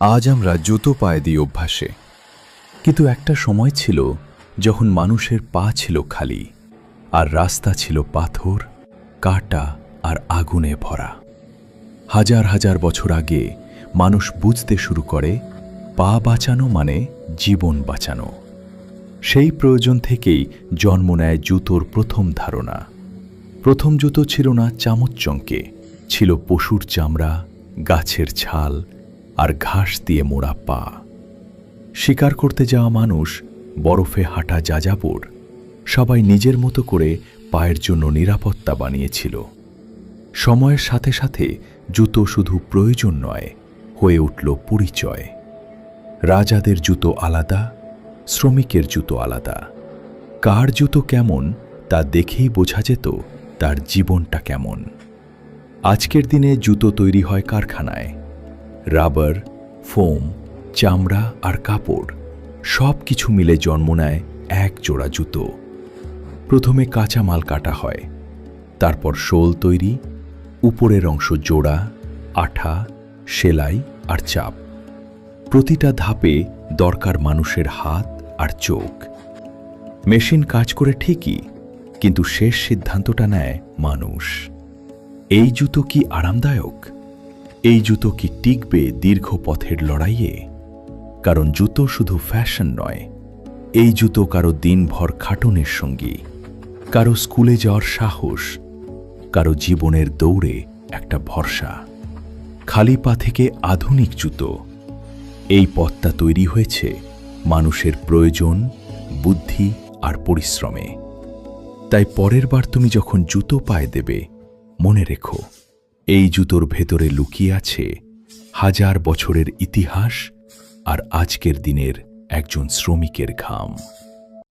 আজ আমরা জুতো পায়ে দিই অভ্যাসে, কিন্তু একটা সময় ছিল যখন মানুষের পা ছিল খালি আর রাস্তা ছিল পাথর, কাঁটা আর আগুনে ভরা। হাজার হাজার বছর আগে মানুষ বুঝতে শুরু করে পা বাঁচানো মানে জীবন বাঁচানো। সেই প্রয়োজন থেকেই জন্ম নেয় জুতোর প্রথম ধারণা। প্রথম জুতো ছিল না চামচচঙ্কে, ছিল পশুর চামড়া, গাছের ছাল আর ঘাস দিয়ে মোড়া পা। শিকার করতে যাওয়া মানুষ, বরফে হাঁটা যাযাবর, সবাই নিজের মতো করে পায়ের জন্য নিরাপত্তা বানিয়েছিল। সময়ের সাথে সাথে জুতো শুধু প্রয়োজন নয়, হয়ে উঠল পরিচয়। রাজাদের জুতো আলাদা, শ্রমিকের জুতো আলাদা। কার জুতো কেমন তা দেখেই বোঝা যেত তার জীবনটা কেমন। আজকের দিনে জুতো তৈরি হয় কারখানায়। রাবার, ফোম, চামড়া আর কাপড় সব কিছু মিলে জন্ম নেয় এক জোড়া জুতো। প্রথমে কাঁচা মাল কাটা হয়, তারপর শোল তৈরি, উপরের অংশ জোড়া, আঠা, সেলাই আর চাপ। প্রতিটা ধাপে দরকার মানুষের হাত আর চোখ। মেশিন কাজ করে ঠিকই, কিন্তু শেষ সিদ্ধান্তটা নেয় মানুষ। এই জুতো কি আরামদায়ক? এই জুতো কি টিকবে দীর্ঘ পথের লড়াইয়ে? কারণ জুতো শুধু ফ্যাশন নয়, এই জুতো কারো দিনভর খাটনের সঙ্গী, কারো স্কুলে যাওয়ার সাহস, কারো জীবনের দৌড়ে একটা ভরসা। খালি পা থেকে আধুনিক জুতো, এই পথটা তৈরি হয়েছে মানুষের প্রয়োজন, বুদ্ধি আর পরিশ্রমে। তাই পরের বার তুমি যখন জুতো পায়ে দেবে, মনে রেখো, এই জুতোর ভেতরে লুকিয়ে আছে হাজার বছরের ইতিহাস আর আজকের দিনের একজন শ্রমিকের ঘাম।